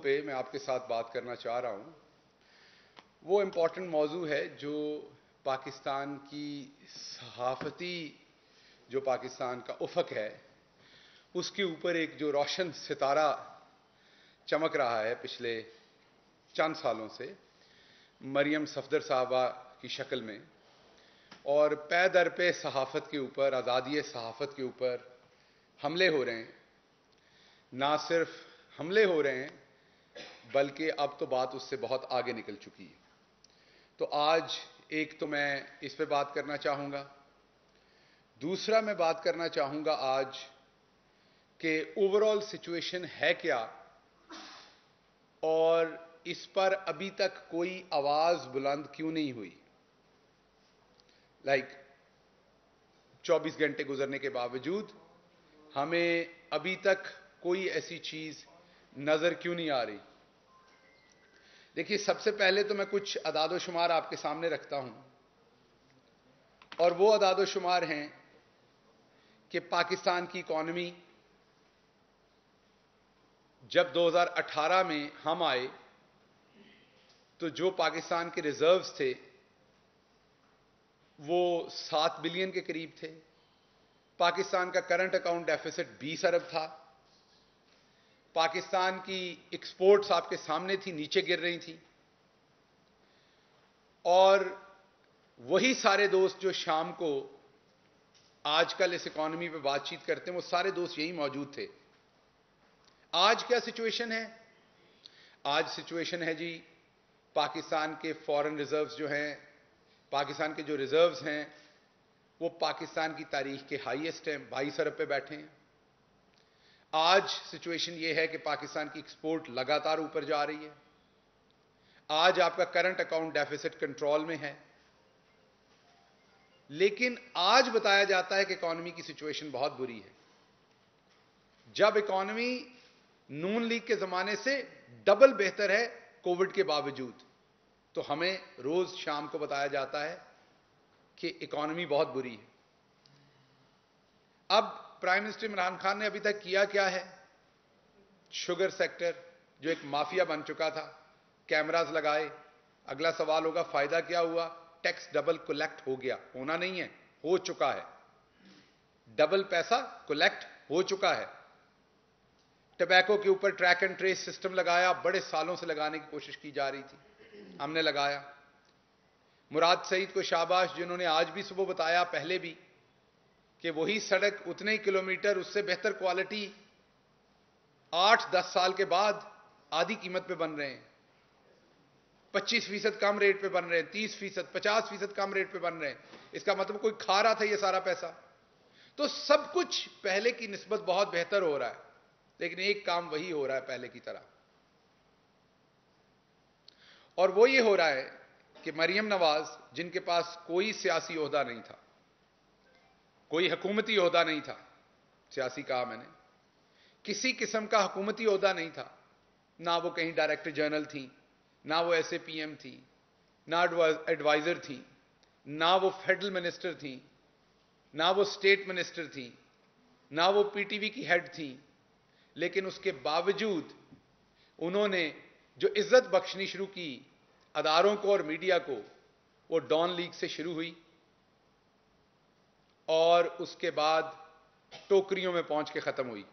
پہ میں آپ کے ساتھ بات کرنا چاہ رہا ہوں وہ امپورٹنٹ موضوع ہے جو پاکستان کی صحافتی جو پاکستان کا افق ہے اس کے اوپر ایک جو روشن ستارہ چمک رہا ہے پچھلے چند سالوں سے مریم صفدر صاحبہ کی شکل میں، اور پے در پہ صحافت کے اوپر، آزادی صحافت کے اوپر حملے ہو رہے ہیں۔ نہ صرف حملے ہو رہے ہیں بلکہ اب تو بات اس سے بہت آگے نکل چکی ہے۔ تو آج ایک تو میں اس پہ بات کرنا چاہوں گا، دوسرا میں بات کرنا چاہوں گا آج کہ اوور آل سچویشن ہے کیا، اور اس پر ابھی تک کوئی آواز بلند کیوں نہیں ہوئی۔ 24 گھنٹے گزرنے کے باوجود ہمیں ابھی تک کوئی ایسی چیز نظر کیوں نہیں آ رہی۔ دیکھیے، سب سے پہلے تو میں کچھ اعداد و شمار آپ کے سامنے رکھتا ہوں، اور وہ اعداد و شمار ہیں کہ پاکستان کی اکانومی جب 2018 میں ہم آئے تو جو پاکستان کے ریزروز تھے وہ 7 بلین کے قریب تھے۔ پاکستان کا کرنٹ اکاؤنٹ ڈیفیسٹ 20 ارب تھا۔ پاکستان کی ایکسپورٹس آپ کے سامنے تھی، نیچے گر رہی تھی، اور وہی سارے دوست جو شام کو آج کل اس اکانومی پہ بات چیت کرتے ہیں وہ سارے دوست یہی موجود تھے۔ آج کیا سچویشن ہے؟ آج سچویشن ہے جی، پاکستان کے فارن ریزروز جو ہیں، پاکستان کے جو ریزروز ہیں وہ پاکستان کی تاریخ کے ہائیسٹ ہیں، 22 ارب پہ بیٹھے ہیں۔ آج سچویشن یہ ہے کہ پاکستان کی ایکسپورٹ لگاتار اوپر جا رہی ہے۔ آج آپ کا کرنٹ اکاؤنٹ ڈیفیسٹ کنٹرول میں ہے، لیکن آج بتایا جاتا ہے کہ اکانومی کی سچویشن بہت بری ہے، جب اکانومی نون لیگ کے زمانے سے ڈبل بہتر ہے کووڈ کے باوجود۔ تو ہمیں روز شام کو بتایا جاتا ہے کہ اکانومی بہت بری ہے۔ اب پرائم منسٹر عمران خان نے ابھی تک کیا کیا ہے؟ شوگر سیکٹر جو ایک مافیا بن چکا تھا، کیمراز لگائے۔ اگلا سوال ہوگا فائدہ کیا ہوا؟ ٹیکس ڈبل کولیکٹ ہو گیا، ہونا نہیں ہے، ہو چکا ہے، ڈبل پیسہ کولیکٹ ہو چکا ہے۔ ٹبیکو کے اوپر ٹریک اینڈ ٹریس سسٹم لگایا، بڑے سالوں سے لگانے کی کوشش کی جا رہی تھی، ہم نے لگایا۔ مراد سعید کو شاباش، جنہوں نے آج بھی صبح بتایا، پہلے بھی، کہ وہی سڑک اتنے ہی کلومیٹر اس سے بہتر کوالٹی 8-10 سال کے بعد آدھی قیمت پہ بن رہے ہیں، 25% کم ریٹ پہ بن رہے ہیں، 30%، 50% کم ریٹ پہ بن رہے ہیں۔ اس کا مطلب کوئی کھا رہا تھا یہ سارا پیسہ؟ تو سب کچھ پہلے کی نسبت بہت بہتر ہو رہا ہے، لیکن ایک کام وہی ہو رہا ہے پہلے کی طرح، اور وہ یہ ہو رہا ہے کہ مریم نواز، جن کے پاس کوئی سیاسی عہدہ نہیں تھا، کوئی حکومتی عہدہ نہیں تھا، سیاسی کہا میں نے، کسی قسم کا حکومتی عہدہ نہیں تھا، نہ وہ کہیں ڈائریکٹر جنرل تھی، نہ وہ ایس اے پی ایم تھی، نہ ایڈوائزر تھی، نہ وہ فیڈرل منسٹر تھی، نہ وہ اسٹیٹ منسٹر تھی، نہ وہ پی ٹی وی کی ہیڈ تھی، لیکن اس کے باوجود انہوں نے جو عزت بخشنی شروع کی اداروں کو اور میڈیا کو، وہ ڈان لیگ سے شروع ہوئی، اور اس کے بعد ٹوکریوں میں پہنچ کے ختم ہوئی،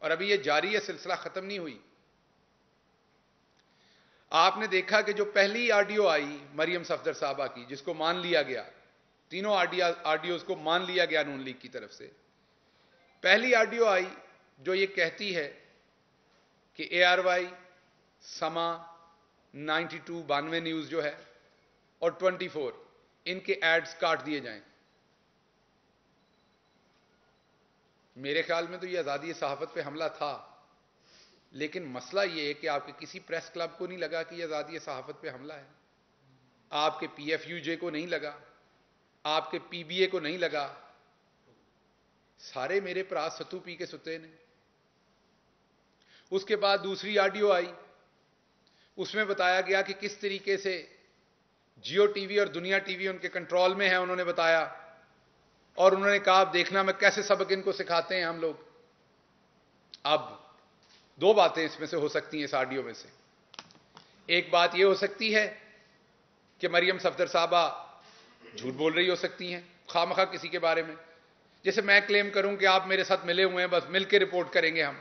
اور ابھی یہ جاری ہے، سلسلہ ختم نہیں ہوئی۔ آپ نے دیکھا کہ جو پہلی آڈیو آئی مریم صفدر صاحبہ کی، جس کو مان لیا گیا، تینوں آڈیوز کو مان لیا گیا نون لیگ کی طرف سے، پہلی آڈیو آئی جو یہ کہتی ہے کہ اے آر وائی، سما، 92 نیوز جو ہے، اور 24 ان کے ایڈز کاٹ دیے جائیں۔ میرے خیال میں تو یہ آزادی صحافت پہ حملہ تھا، لیکن مسئلہ یہ ہے کہ آپ کے کسی پریس کلب کو نہیں لگا کہ یہ آزادی صحافت پہ حملہ ہے، آپ کے پی ایف یو جے کو نہیں لگا، آپ کے پی بی اے کو نہیں لگا، سارے میرے پرا ستو پی کے ستے نے۔ اس کے بعد دوسری آڈیو آئی، اس میں بتایا گیا کہ کس طریقے سے جیو ٹی وی اور دنیا ٹی وی ان کے کنٹرول میں ہے، انہوں نے بتایا، اور انہوں نے کہا اب دیکھنا میں کیسے سبق ان کو سکھاتے ہیں ہم لوگ۔ اب دو باتیں اس میں سے ہو سکتی ہیں اس آڈیو میں سے. ایک بات یہ ہو سکتی ہے کہ مریم صفدر صاحبہ جھوٹ بول رہی ہو سکتی ہیں خواہ مخواہ کسی کے بارے میں. جیسے میں کلیم کروں کہ آپ میرے ساتھ ملے ہوئے ہیں، بس مل کے رپورٹ کریں گے ہم.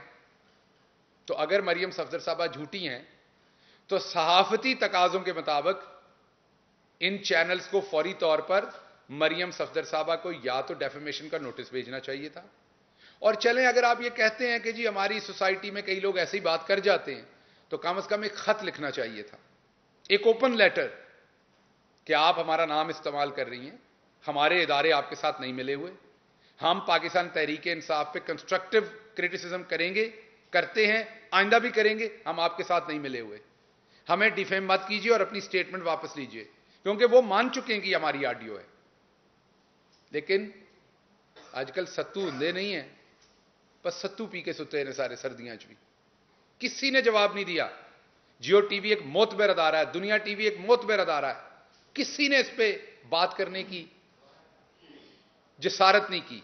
تو اگر مریم صفدر صاحبہ جھوٹی ہیں تو صحافتی تقاضوں کے مطابق ان چینلز کو فوری طور پر مریم صفدر صاحبہ کو یا تو ڈیفیمیشن کا نوٹس بھیجنا چاہیے تھا. اور چلیں اگر آپ یہ کہتے ہیں کہ جی ہماری سوسائٹی میں کئی لوگ ایسی بات کر جاتے ہیں تو کم از کم ایک خط لکھنا چاہیے تھا، ایک اوپن لیٹر کہ آپ ہمارا نام استعمال کر رہی ہیں، ہمارے ادارے آپ کے ساتھ نہیں ملے ہوئے، ہم پاکستان تحریک انصاف پہ کنسٹرکٹیو کرٹیسزم کریں گے، کرتے ہیں، آئندہ بھی کریں گے، ہم آپ کے ساتھ نہیں ملے ہوئے، ہمیں ڈیفیم مت کیجیے اور اپنی سٹیٹمنٹ واپس لیجیے. کیونکہ وہ مان چکے ہیں کہ ہماری آڈیو ہے. لیکن آج کل ستو اندھے نہیں ہیں، بس ستو پی کے ستے ہیں سارے سردیاں بھی. کسی نے جواب نہیں دیا. جیو ٹی وی ایک معتبر ادارہ ہے، دنیا ٹی وی ایک معتبر ادارہ ہے، کسی نے اس پہ بات کرنے کی جسارت نہیں کی.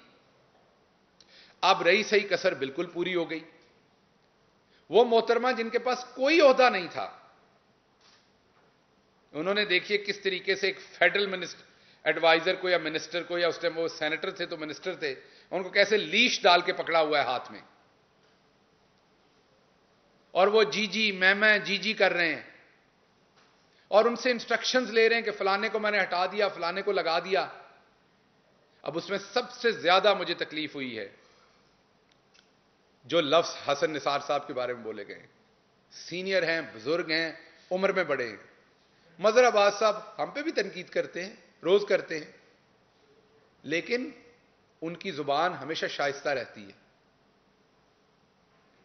اب رہی صحیح کسر بالکل پوری ہو گئی. وہ محترمہ جن کے پاس کوئی عہدہ نہیں تھا، انہوں نے دیکھیے کس طریقے سے ایک فیڈرل منسٹر ایڈوائزر کو یا منسٹر کو، یا اس ٹائم وہ سینیٹر تھے تو منسٹر تھے، ان کو کیسے لیش ڈال کے پکڑا ہوا ہے ہاتھ میں، اور وہ جی جی میں جی جی کر رہے ہیں، اور ان سے انسٹرکشنز لے رہے ہیں کہ فلانے کو میں نے ہٹا دیا، فلانے کو لگا دیا. اب اس میں سب سے زیادہ مجھے تکلیف ہوئی ہے جو لفظ حسن نثار صاحب کے بارے میں بولے گئے. سینئر ہیں، بزرگ ہیں، عمر میں بڑے ہیں. مظہر عباس صاحب ہم پہ بھی تنقید کرتے ہیں، روز کرتے ہیں، لیکن ان کی زبان ہمیشہ شائستہ رہتی ہے.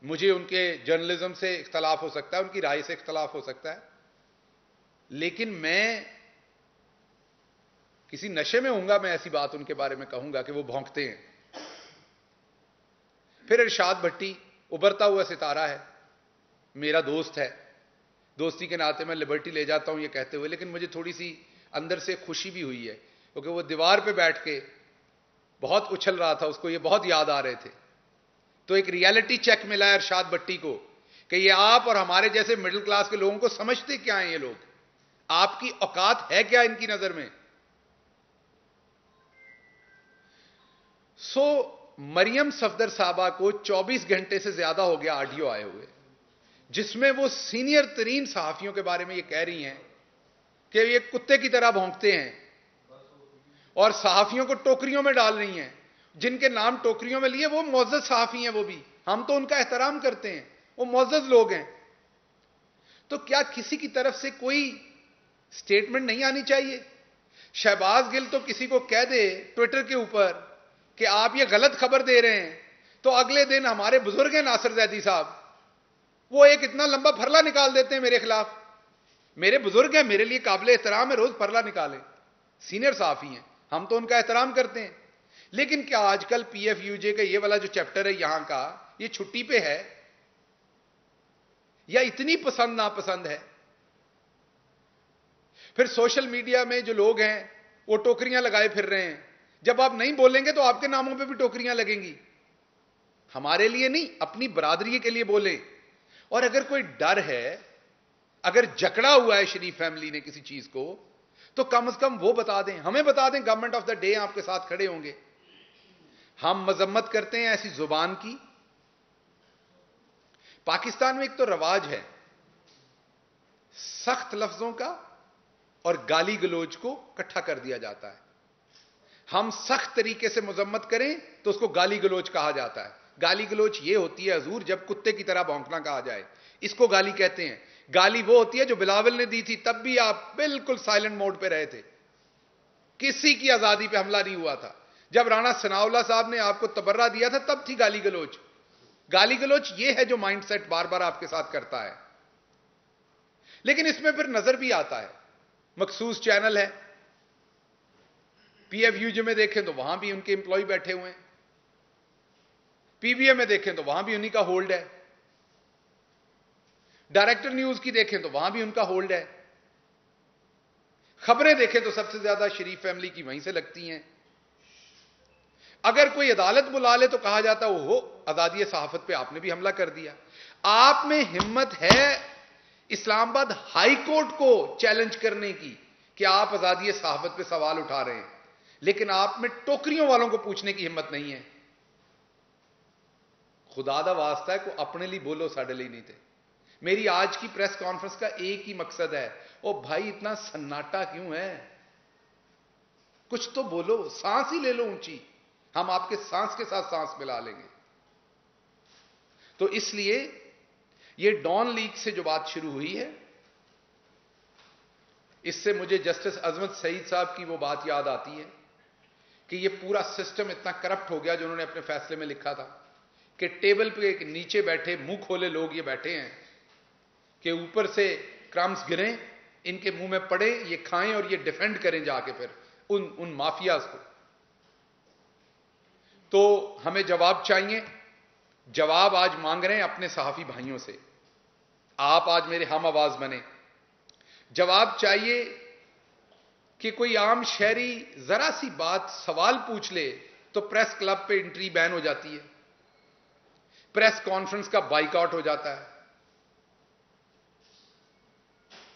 مجھے ان کے جرنلزم سے اختلاف ہو سکتا ہے، ان کی رائے سے اختلاف ہو سکتا ہے، لیکن میں کسی نشے میں ہوں گا میں ایسی بات ان کے بارے میں کہوں گا کہ وہ بھونکتے ہیں. پھر ارشاد بھٹی ابھرتا ہوا ستارہ ہے، میرا دوست ہے، دوستی کے ناطے میں لبرٹی لے جاتا ہوں یہ کہتے ہوئے، لیکن مجھے تھوڑی سی اندر سے خوشی بھی ہوئی ہے کیونکہ وہ دیوار پہ بیٹھ کے بہت اچھل رہا تھا، اس کو یہ بہت یاد آ رہے تھے. تو ایک ریالٹی چیک ملا ہے ارشاد بھٹی کو کہ یہ آپ اور ہمارے جیسے مڈل کلاس کے لوگوں کو سمجھتے کیا ہیں یہ لوگ، آپ کی اوقات ہے کیا ان کی نظر میں. مریم صفدر صاحبہ کو 24 گھنٹے سے زیادہ ہو گیا آڈیو آئے ہوئے، جس میں وہ سینئر ترین صحافیوں کے بارے میں یہ کہہ رہی ہیں کہ یہ کتے کی طرح بھونکتے ہیں، اور صحافیوں کو ٹوکریوں میں ڈال رہی ہیں. جن کے نام ٹوکریوں میں لیے وہ معزز صحافی ہیں، وہ بھی ہم تو ان کا احترام کرتے ہیں، وہ معزز لوگ ہیں. تو کیا کسی کی طرف سے کوئی سٹیٹمنٹ نہیں آنی چاہیے؟ شہباز گل تو کسی کو کہہ دے ٹویٹر کے اوپر کہ آپ یہ غلط خبر دے رہے ہیں، تو اگلے دن ہمارے بزرگ ہیں ناصر زیدی صاحب، وہ ایک اتنا لمبا پھرلا نکال دیتے ہیں میرے خلاف. میرے بزرگ ہیں، میرے لیے قابل احترام ہے، روز پھرلا نکالیں، سینئر صحافی ہیں، ہم تو ان کا احترام کرتے ہیں. لیکن کیا آج کل پی ایف یو جے کا یہ والا جو چیپٹر ہے یہاں کا، یہ چھٹی پہ ہے یا اتنی پسند ناپسند ہے؟ پھر سوشل میڈیا میں جو لوگ ہیں وہ ٹوکریاں لگائے پھر رہے ہیں، جب آپ نہیں بولیں گے تو آپ کے ناموں پہ بھی ٹوکریاں لگیں گی. ہمارے لیے نہیں، اپنی برادری کے لیے بولیں. اور اگر کوئی ڈر ہے، اگر جکڑا ہوا ہے شریف فیملی نے کسی چیز کو، تو کم از کم وہ بتا دیں، ہمیں بتا دیں. گورنمنٹ آف دا ڈے آپ کے ساتھ کھڑے ہوں گے. ہم مذمت کرتے ہیں ایسی زبان کی. پاکستان میں ایک تو رواج ہے سخت لفظوں کا اور گالی گلوچ کو اکٹھا کر دیا جاتا ہے. ہم سخت طریقے سے مذمت کریں تو اس کو گالی گلوچ کہا جاتا ہے. گالی گلوچ یہ ہوتی ہے حضور جب کتے کی طرح بھونکنا کہا جائے، اس کو گالی کہتے ہیں. گالی وہ ہوتی ہے جو بلاول نے دی تھی، تب بھی آپ بالکل سائلنٹ موڈ پہ رہے تھے، کسی کی آزادی پہ حملہ نہیں ہوا تھا. جب رانا ثناء اللہ صاحب نے آپ کو تبرہ دیا تھا تب تھی گالی گلوچ. گالی گلوچ یہ ہے جو مائنڈ سیٹ بار بار آپ کے ساتھ کرتا ہے. لیکن اس میں پھر نظر بھی آتا ہے مخصوص چینل ہے، پی ایف یو جے میں دیکھیں تو وہاں بھی ان کے امپلائی بیٹھے ہوئے ہیں، پی بی اے میں دیکھیں تو وہاں بھی انہی کا ہولڈ ہے، ڈائریکٹر نیوز کی دیکھیں تو وہاں بھی ان کا ہولڈ ہے، خبریں دیکھیں تو سب سے زیادہ شریف فیملی کی وہیں سے لگتی ہیں. اگر کوئی عدالت بلا لے تو کہا جاتا ہے وہ آزادی صحافت پہ آپ نے بھی حملہ کر دیا. آپ میں ہمت ہے اسلام آباد ہائی کورٹ کو چیلنج کرنے کی کہ آپ آزادی صحافت پہ سوال اٹھا رہے ہیں, لیکن آپ میں ٹوکریوں والوں کو پوچھنے کی ہمت نہیں ہے. خدا دا واسطہ ہے, کو اپنے لیے بولو, ساڈے لیے نہیں تھے. میری آج کی پریس کانفرنس کا ایک ہی مقصد ہے, او بھائی اتنا سناٹا کیوں ہے, کچھ تو بولو, سانس ہی لے لو اونچی, ہم آپ کے سانس کے ساتھ سانس ملا لیں گے. تو اس لیے یہ ڈان لیگ سے جو بات شروع ہوئی ہے, اس سے مجھے جسٹس عظمت سعید صاحب کی وہ بات یاد آتی ہے کہ یہ پورا سسٹم اتنا کرپٹ ہو گیا, جو انہوں نے اپنے فیصلے میں لکھا تھا کہ ٹیبل پہ نیچے بیٹھے منہ کھولے لوگ یہ بیٹھے ہیں کہ اوپر سے کرامز گریں, ان کے منہ میں پڑے, یہ کھائیں اور یہ ڈیفینڈ کریں جا کے پھر ان مافیاز کو. تو ہمیں جواب چاہیے, جواب آج مانگ رہے ہیں اپنے صحافی بھائیوں سے. آپ آج میرے ہم آواز بنے. جواب چاہیے کہ کوئی عام شہری ذرا سی بات سوال پوچھ لے تو پریس کلب پہ انٹری بین ہو جاتی ہے, پریس کانفرنس کا بائیکاٹ ہو جاتا ہے.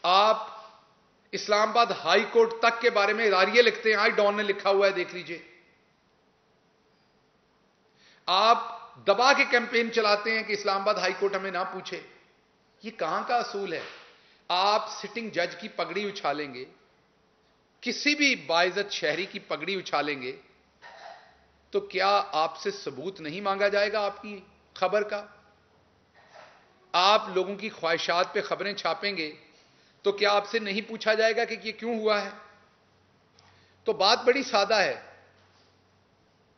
آپ اسلام آباد ہائی کورٹ تک کے بارے میں اداریے لکھتے ہیں, آج ڈان نے لکھا ہوا ہے, دیکھ لیجئے. آپ دبا کے کیمپین چلاتے ہیں کہ اسلام آباد ہائی کورٹ ہمیں نہ پوچھے. یہ کہاں کا اصول ہے؟ آپ سٹنگ جج کی پگڑی اچھالیں گے, کسی بھی باعزت شہری کی پگڑی اچھالیں گے, تو کیا آپ سے ثبوت نہیں مانگا جائے گا آپ کی خبر کا؟ آپ لوگوں کی خواہشات پہ خبریں چھاپیں گے تو کیا آپ سے نہیں پوچھا جائے گا کہ یہ کیوں ہوا ہے؟ تو بات بڑی سادہ ہے.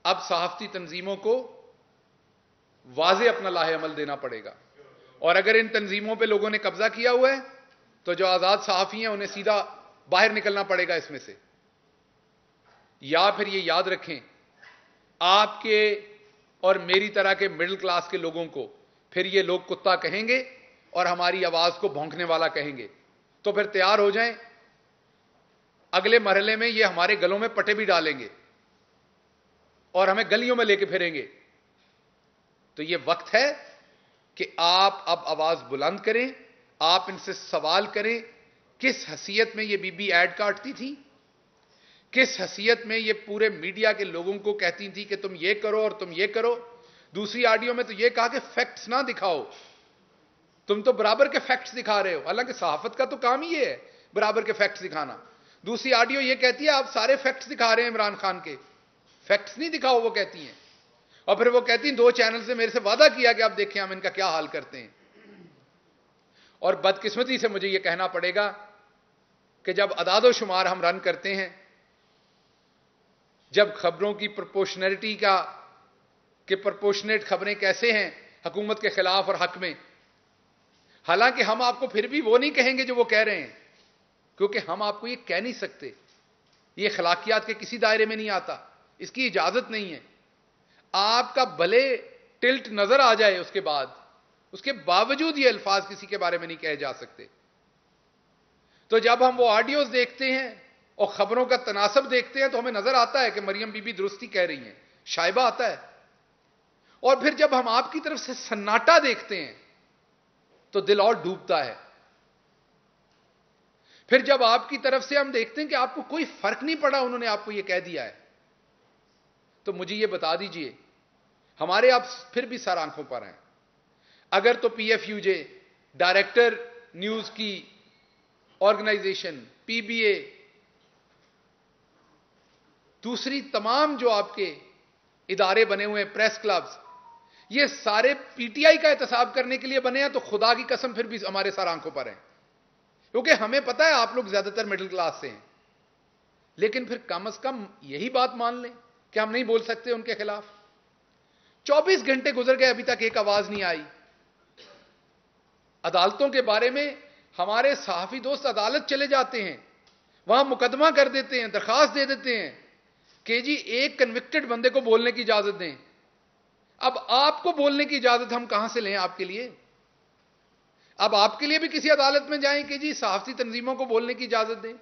اب صحافتی تنظیموں کو واضح اپنا لاہ عمل دینا پڑے گا, اور اگر ان تنظیموں پہ لوگوں نے قبضہ کیا ہوا ہے تو جو آزاد صحافی ہیں انہیں سیدھا باہر نکلنا پڑے گا اس میں سے. یا پھر یہ یاد رکھیں, آپ کے اور میری طرح کے مڈل کلاس کے لوگوں کو پھر یہ لوگ کتا کہیں گے اور ہماری آواز کو بھونکنے والا کہیں گے. تو پھر تیار ہو جائیں, اگلے مرحلے میں یہ ہمارے گلوں میں پٹے بھی ڈالیں گے اور ہمیں گلیوں میں لے کے پھریں گے. تو یہ وقت ہے کہ آپ اب آواز بلند کریں, آپ ان سے سوال کریں, کس حیثیت میں یہ بی بی ایڈ کاٹتی تھی, کس حیثیت میں یہ پورے میڈیا کے لوگوں کو کہتی تھی کہ تم یہ کرو اور تم یہ کرو. دوسری آڈیو میں تو یہ کہا کہ فیکٹس نہ دکھاؤ, تم تو برابر کے فیکٹس دکھا رہے ہو, حالانکہ صحافت کا تو کام ہی یہ ہے برابر کے فیکٹس دکھانا. دوسری آڈیو یہ کہتی ہے آپ سارے فیکٹس دکھا رہے ہیں عمران خان کے, فیکٹس نہیں دکھاؤ, وہ کہتی ہیں. اور پھر وہ کہتی ہیں 2 چینل سے میرے سے وعدہ کیا کہ آپ دیکھیں ہم ان کا کیا حال کرتے ہیں. اور بدقسمتی سے مجھے یہ کہنا پڑے گا کہ جب اعداد و شمار ہم رن کرتے ہیں, جب خبروں کی پرپورشنلٹی کا کہ پرپورشنیٹ خبریں کیسے ہیں حکومت کے خلاف اور حق میں, حالانکہ ہم آپ کو پھر بھی وہ نہیں کہیں گے جو وہ کہہ رہے ہیں, کیونکہ ہم آپ کو یہ کہہ نہیں سکتے, یہ اخلاقیات کے کسی دائرے میں نہیں آتا, اس کی اجازت نہیں ہے. آپ کا بھلے ٹلٹ نظر آ جائے اس کے باوجود یہ الفاظ کسی کے بارے میں نہیں کہے جا سکتے. تو جب ہم وہ آڈیوز دیکھتے ہیں اور خبروں کا تناسب دیکھتے ہیں تو ہمیں نظر آتا ہے کہ مریم بی بی درستی کہہ رہی ہیں, شائبہ آتا ہے. اور پھر جب ہم آپ کی طرف سے سناٹا دیکھتے ہیں تو دل اور ڈوبتا ہے. پھر جب آپ کی طرف سے ہم دیکھتے ہیں کہ آپ کو کوئی فرق نہیں پڑا, انہوں نے آپ کو یہ کہہ دیا ہے, تو مجھے یہ بتا دیجئے ہمارے آپ پھر بھی سر آنکھوں پر ہیں. اگر تو P if you J, director news کی آرگنائزیشن, پی بی اے, دوسری تمام جو آپ کے ادارے بنے ہوئے ہیں, پریس کلبز, یہ سارے پی ٹی آئی کا احتساب کرنے کے لیے بنے ہیں, تو خدا کی قسم پھر بھی ہمارے سر آنکھوں پر ہیں, کیونکہ ہمیں پتا ہے آپ لوگ زیادہ تر مڈل کلاس سے ہیں. لیکن پھر کم از کم یہی بات مان لیں کہ ہم نہیں بول سکتے ان کے خلاف. 24 گھنٹے گزر گئے, ابھی تک ایک آواز نہیں آئی. عدالتوں کے بارے میں ہمارے صحافی دوست عدالت چلے جاتے ہیں, وہاں مقدمہ کر دیتے ہیں, درخواست دے دیتے ہیں کہ جی ایک کنوکٹڈ بندے کو بولنے کی اجازت دیں. اب آپ کو بولنے کی اجازت ہم کہاں سے لیں آپ کے لیے؟ اب آپ کے لیے بھی کسی عدالت میں جائیں کہ جی صحافتی تنظیموں کو بولنے کی اجازت دیں.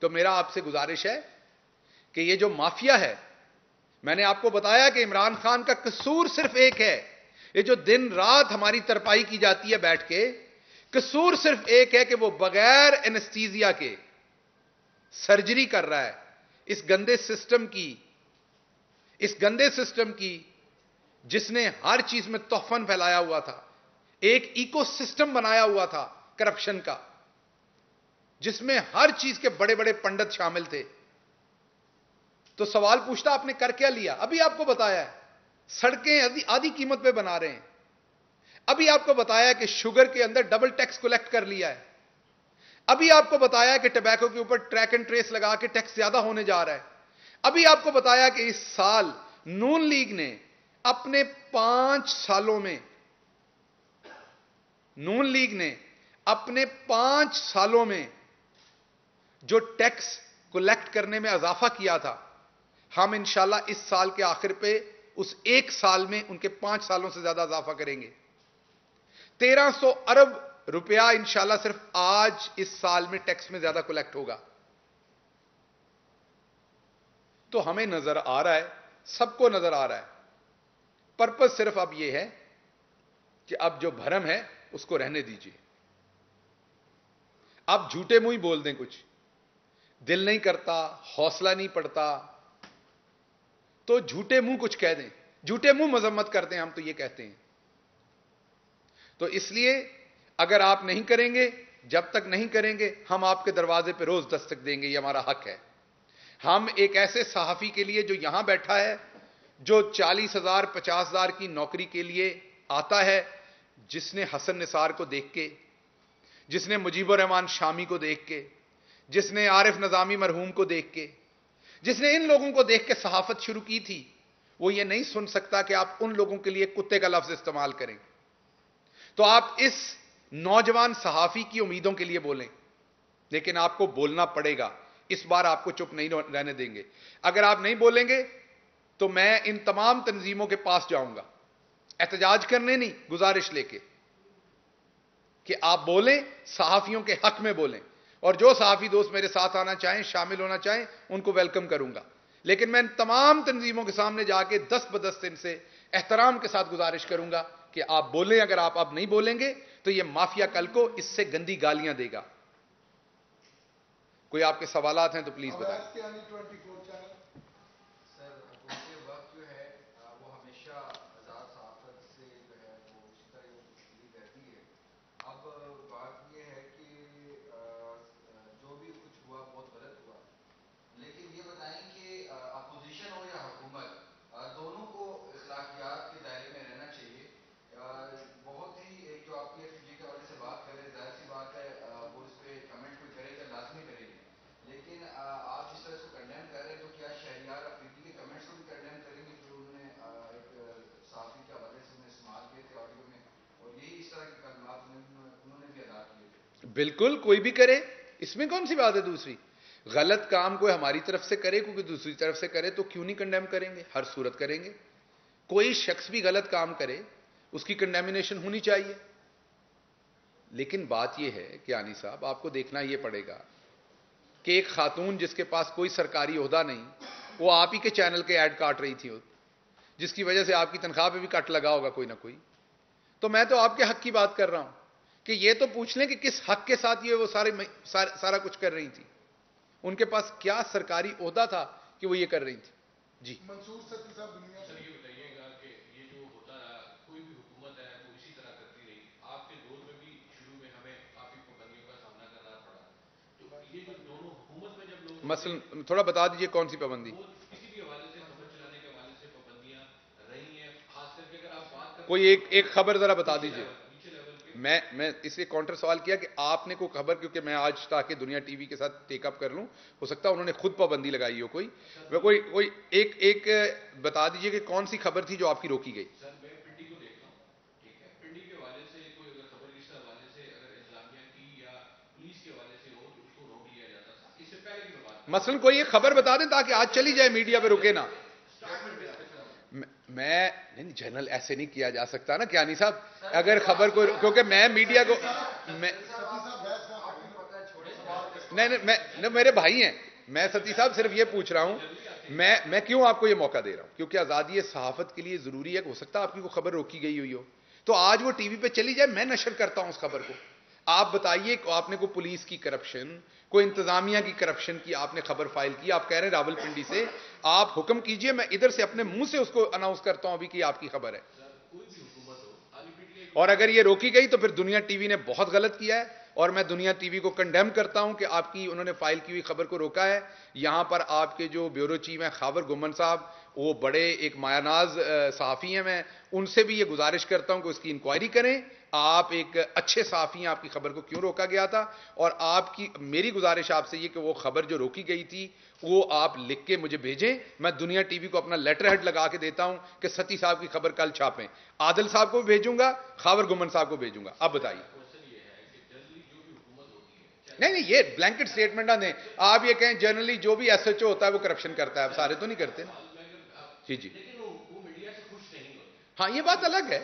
تو میرا آپ سے گزارش ہے کہ یہ جو مافیا ہے, میں نے آپ کو بتایا کہ عمران خان کا قصور صرف ایک ہے. یہ جو دن رات ہماری ترپائی کی جاتی ہے بیٹھ کے, قصور صرف ایک ہے کہ وہ بغیر اینستھیزیا کے سرجری کر رہا ہے. اس گندے سسٹم کی جس نے ہر چیز میں توفن پھیلایا ہوا تھا, ایک ایکو سسٹم بنایا ہوا تھا کرپشن کا, جس میں ہر چیز کے بڑے بڑے پنڈت شامل تھے. تو سوال پوچھتا آپ نے کر کیا لیا؟ ابھی آپ کو بتایا ہے سڑکیں آدھی قیمت پہ بنا رہے ہیں. ابھی آپ کو بتایا کہ شوگر کے اندر ڈبل ٹیکس کلیکٹ کر لیا ہے. ابھی آپ کو بتایا کہ ٹبیکو کے اوپر ٹریک اینڈ ٹریس لگا کے ٹیکس زیادہ ہونے جا رہا ہے. ابھی آپ کو بتایا کہ اس سال نون لیگ نے اپنے 5 سالوں میں جو ٹیکس کلیکٹ کرنے میں اضافہ کیا تھا, ہم انشاءاللہ اس سال کے آخر پہ اس ایک سال میں ان کے 5 سالوں سے زیادہ اضافہ کریں گے. 1300 ارب روپیہ انشاءاللہ صرف آج اس سال میں ٹیکس میں زیادہ کلیکٹ ہوگا. تو ہمیں نظر آ رہا ہے, سب کو نظر آ رہا ہے. پرپس صرف اب یہ ہے کہ اب جو بھرم ہے اس کو رہنے دیجیے. اب جھوٹے منہ ہی بول دیں, کچھ دل نہیں کرتا, حوصلہ نہیں پڑتا تو جھوٹے منہ کچھ کہہ دیں, جھوٹے منہ مذمت کرتے ہیں, ہم تو یہ کہتے ہیں. تو اس لیے اگر آپ نہیں کریں گے, جب تک نہیں کریں گے, ہم آپ کے دروازے پہ روز دستک دیں گے, یہ ہمارا حق ہے. ہم ایک ایسے صحافی کے لیے جو یہاں بیٹھا ہے, جو 40,000 50,000 کی نوکری کے لیے آتا ہے, جس نے حسن نثار کو دیکھ کے, جس نے مجیب الرحمان شامی کو دیکھ کے, جس نے عارف نظامی مرحوم کو دیکھ کے, جس نے ان لوگوں کو دیکھ کے صحافت شروع کی تھی, وہ یہ نہیں سن سکتا کہ آپ ان لوگوں کے لیے کتے کا لفظ استعمال کریں. تو آپ اس نوجوان صحافی کی امیدوں کے لیے بولیں, لیکن آپ کو بولنا پڑے گا. اس بار آپ کو چپ نہیں رہنے دیں گے. اگر آپ نہیں بولیں گے تو میں ان تمام تنظیموں کے پاس جاؤں گا, احتجاج کرنے نہیں, گزارش لے کے کہ آپ بولیں, صحافیوں کے حق میں بولیں. اور جو صحافی دوست میرے ساتھ آنا چاہیں, شامل ہونا چاہیں, ان کو ویلکم کروں گا. لیکن میں ان تمام تنظیموں کے سامنے جا کے دست بدست ان سے احترام کے ساتھ گزارش کروں گا کہ آپ بولیں. اگر آپ اب نہیں بولیں گے تو یہ مافیا کل کو اس سے گندی گالیاں دے گا. کوئی آپ کے سوالات ہیں تو پلیز بتائیں. بالکل, کوئی بھی کرے, اس میں کون سی بات ہے دوسری. غلط کام کوئی ہماری طرف سے کرے, کوئی دوسری طرف سے کرے, تو کیوں نہیں کنڈیم کریں گے؟ ہر صورت کریں گے. کوئی شخص بھی غلط کام کرے, اس کی کنڈیمنیشن ہونی چاہیے. لیکن بات یہ ہے کہ آنی صاحب, آپ کو دیکھنا یہ پڑے گا کہ ایک خاتون جس کے پاس کوئی سرکاری عہدہ نہیں, وہ آپ ہی کے چینل کے ایڈ کاٹ رہی تھی, جس کی وجہ سے آپ کی تنخواہ پہ بھی کٹ لگا ہوگا کوئی نہ کوئی. تو میں تو آپ کے حق کی بات کر رہا ہوں کہ یہ تو پوچھ لیں کہ کس حق کے ساتھ یہ وہ سارا کچھ کر رہی تھی. ان کے پاس کیا سرکاری عہدہ تھا کہ وہ یہ کر رہی تھی؟ جی منصور ستی صاحب دنیا سر یہ بتائیے گا کہ یہ جو ہوتا رہا, کوئی بھی حکومت ہے وہ اسی طرح کرتی رہی. آپ کے دور میں بھی شروع میں ہمیں کافی پابندیوں کا سامنا کرنا پڑا. تو یہ جو دونوں حکومت میں جب لوگ مثلا تھوڑا بتا دیجئے کون سی پابندی؟ کسی بھی حوالے سے, خبر چلانے کے حوالے سے پابندیاں رہی ہیں. خاص کر کے اگر آپ بات کریں کوئی ایک خبر ذرا بتا دیجئے. میں اس لیے کاؤنٹر سوال کیا کہ آپ نے کوئی خبر, کیونکہ میں آج تاکہ دنیا ٹی وی کے ساتھ ٹیک اپ کر لوں, ہو سکتا ہے انہوں نے خود پابندی لگائی ہو کوئی ایک بتا دیجئے کہ کون سی خبر تھی جو آپ کی روکی گئی. سر میں پنڈی کو دیکھتا ہوں, ٹھیک ہے, پنڈی کے حوالے سے کوئی اگر خبر اس حوالے سے اگر انتظامیہ کی یا پولیس کے حوالے سے ہو تو اس کو روک لیا جاتا تھا. اس سے پہلے کی بات مثلا کوئی ایک خبر بتا دیں تاکہ آج چلی جائے, میڈیا پہ رکے نا. میں نہیں, جنرل ایسے نہیں کیا جا سکتا نا کیانی صاحب. اگر خبر کو, کیونکہ میں میڈیا کو نہیں, میرے بھائی ہیں, میں ستی صاحب صرف یہ پوچھ رہا ہوں میں کیوں آپ کو یہ موقع دے رہا ہوں؟ کیونکہ آزادی صحافت کے لیے ضروری ہے کہ ہو سکتا ہے آپ کی کوئی خبر روکی گئی ہوئی ہو، تو آج وہ ٹی وی پہ چلی جائے، میں نشر کرتا ہوں اس خبر کو. آپ بتائیے کہ آپ نے کوئی پولیس کی کرپشن، کوئی انتظامیہ کی کرپشن کی آپ نے خبر فائل کی، آپ کہہ رہے ہیں راول پنڈی سے، آپ حکم کیجئے، میں ادھر سے اپنے منہ سے اس کو اناؤنس کرتا ہوں ابھی کہ آپ کی خبر ہے. اور اگر یہ روکی گئی تو پھر دنیا ٹی وی نے بہت غلط کیا ہے، اور میں دنیا ٹی وی کو کنڈیم کرتا ہوں کہ آپ کی انہوں نے فائل کی ہوئی خبر کو روکا ہے. یہاں پر آپ کے جو بیورو چیف ہیں خاور گمن صاحب، وہ بڑے ایک مایہ ناز صحافی ہیں، میں ان سے بھی یہ گزارش کرتا ہوں کہ اس کی انکوائری کریں. آپ ایک اچھے صحافی ہیں، آپ کی خبر کو کیوں روکا گیا تھا؟ اور آپ کی میری گزارش آپ سے یہ کہ وہ خبر جو روکی گئی تھی وہ آپ لکھ کے مجھے بھیجیں. میں دنیا ٹی وی کو اپنا لیٹر ہیڈ لگا کے دیتا ہوں کہ ستی صاحب کی خبر کل چھاپیں. عادل صاحب کو بھی بھیجوں گا، خاور گمن صاحب کو بھیجوں گا. اب بتائیے. نہیں یہ بلینکٹ سٹیٹمنٹ نہ دیں. آپ یہ کہیں جنرلی جو بھی ایس ایچ او ہوتا ہے وہ کرپشن کرتا ہے. آپ سارے تو نہیں کرتے نا. جی ہاں یہ بات الگ ہے.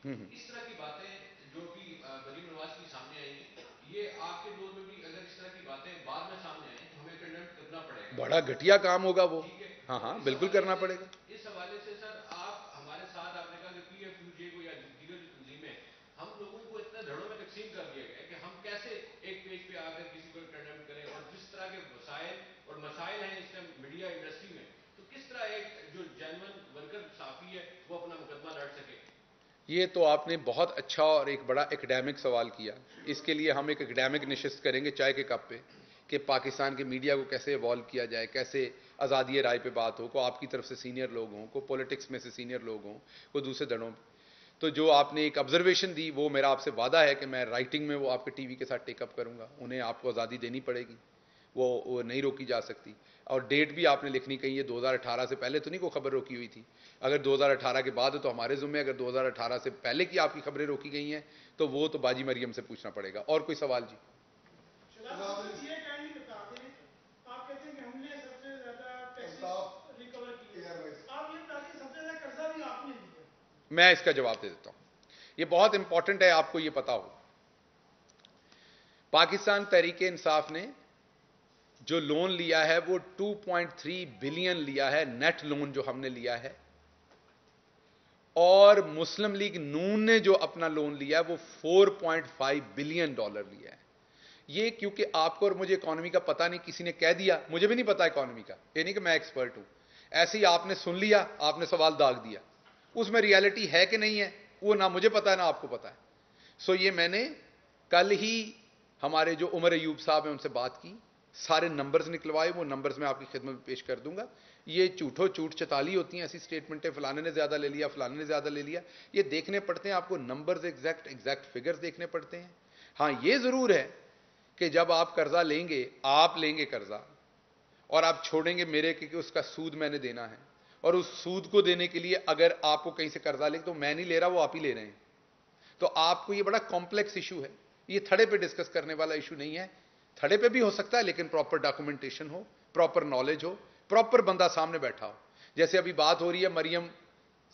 اس طرح کی باتیں جو بھی مریم نواز کی سامنے آئی ہیں، یہ آپ کے دور میں بھی اگر اس طرح کی باتیں بعد میں سامنے آئیں تو ہمیں کنڈیم کرنا پڑے گا. بڑا گھٹیا کام ہوگا وہ. ہاں بالکل کرنا پڑے گا. اس حوالے سے سر آپ ہمارے ساتھ، آپ نے کہا کہ پی ایف یو جے کو یا دیگر جو تنظیمیں، ہم لوگوں کو اتنے دھڑوں میں تقسیم کر دیا گیا کہ ہم کیسے ایک پیج پہ آ کر کسی کو کنڈیم کریں، اور جس طرح کے وسائل اور مسائل ہیں اس ٹائم میڈیا انڈسٹری میں، تو کس طرح ایک جو جینون ورکر صحافی ہے وہ اپنا مقدمہ لڑ سکے. یہ تو آپ نے بہت اچھا اور ایک بڑا ایکڈیمک سوال کیا. اس کے لیے ہم ایک ایکڈیمک نشست کریں گے چائے کے کپ پہ کہ پاکستان کے میڈیا کو کیسے ایوالو کیا جائے، کیسے آزادی رائے پہ بات ہو. کو آپ کی طرف سے سینئر لوگ ہوں، کو پولیٹکس میں سے سینئر لوگ ہوں، کو دوسرے دڑوں. تو جو آپ نے ایک آبزرویشن دی وہ میرا آپ سے وعدہ ہے کہ میں رائٹنگ میں وہ آپ کے ٹی وی کے ساتھ ٹیک اپ کروں گا. انہیں آپ کو آزادی دینی پڑے گی، وہ نہیں روکی جا سکتی. اور ڈیٹ بھی آپ نے لکھنی کہی ہے 2018 سے پہلے تو نہیں کوئی خبر روکی ہوئی تھی. اگر 2018 کے بعد تو ہمارے ذمہ، اگر 2018 سے پہلے کی آپ کی خبریں روکی گئی ہیں تو وہ تو باجی مریم سے پوچھنا پڑے گا. اور کوئی سوال؟ جی میں اس کا جواب دے دیتا ہوں. یہ بہت امپورٹنٹ ہے آپ کو یہ پتا ہو. پاکستان تحریک انصاف نے جو لون لیا ہے وہ 2.3 بلین لیا ہے، نیٹ لون جو ہم نے لیا ہے. اور مسلم لیگ نون نے جو اپنا لون لیا ہے وہ 4.5 بلین ڈالر لیا ہے. یہ کیونکہ آپ کو اور مجھے اکانومی کا پتہ نہیں، کسی نے کہہ دیا، مجھے بھی نہیں پتا اکانومی کا، یہ نہیں کہ میں ایکسپرٹ ہوں. ایسے ہی آپ نے سن لیا، آپ نے سوال داغ دیا. اس میں ریالٹی ہے کہ نہیں ہے وہ نہ مجھے پتا ہے نہ آپ کو پتا ہے. سو یہ میں نے کل ہی ہمارے جو عمر ایوب صاحب ہیں ان سے بات کی، سارے نمبرز نکلوائے، وہ نمبرز میں آپ کی خدمت میں پیش کر دوں گا. یہ جھوٹ چتالی ہوتی ہیں ایسی سٹیٹمنٹیں، فلانے نے زیادہ لے لیا، فلانے نے زیادہ لے لیا. یہ دیکھنے پڑتے ہیں آپ کو نمبرز، ایگزیکٹ فگرز دیکھنے پڑتے ہیں. ہاں یہ ضرور ہے کہ جب آپ قرضہ لیں گے، آپ لیں گے قرضہ اور آپ چھوڑیں گے میرے کہ اس کا سود میں نے دینا ہے، اور اس سود کو دینے کے لیے اگر آپ کو کہیں سے قرضہ لے تو میں نہیں لے رہا، وہ آپ ہی لے رہے ہیں. تو آپ کو یہ بڑا کمپلیکس ایشو ہے. یہ تھڑے پہ ڈسکس کرنے والا ایشو نہیں ہے. تھڑے پہ بھی ہو سکتا ہے لیکن پراپر ڈاکومنٹیشن ہو، پراپر نالج ہو، پراپر بندہ سامنے بیٹھا ہو. جیسے ابھی بات ہو رہی ہے مریم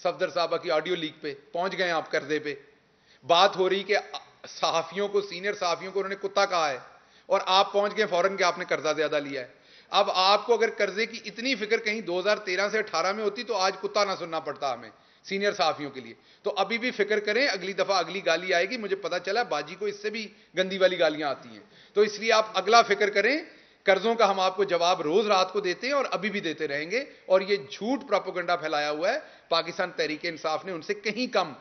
صفدر صاحبہ کی آڈیو لیک پہ، پہنچ گئے آپ قرضے پہ. بات ہو رہی کہ صحافیوں کو، سینئر صحافیوں کو انہوں نے کتا کہا ہے، اور آپ پہنچ گئے فوراً کہ آپ نے قرضہ زیادہ لیا ہے. اب آپ کو اگر قرضے کی اتنی فکر کہیں 2013 سے 18 میں ہوتی تو آج کتا نہ سننا پڑتا ہمیں سینئر صحافیوں کے لیے. تو ابھی بھی فکر کریں، اگلی دفعہ اگلی گالی آئے گی. مجھے پتا چلا باجی کو اس سے بھی گندی والی گالیاں آتی ہیں، تو اس لیے آپ اگلا فکر کریں. قرضوں کا ہم آپ کو جواب روز رات کو دیتے ہیں اور ابھی بھی دیتے رہیں گے. اور یہ جھوٹ پروپیگنڈا پھیلایا ہوا ہے. پاکستان تحریک انصاف نے ان سے کہیں کم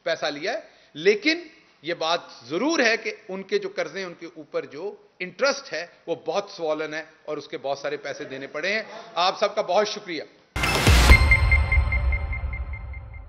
پیسہ لیا ہے، لیکن یہ بات ضرور ہے کہ ان کے جو قرضے ہیں ان کے اوپر جو انٹرسٹ ہے وہ بہت سوالن ہے، اور اس کے بہت سارے پیسے دینے پڑے ہیں. آپ سب کا بہت شکریہ.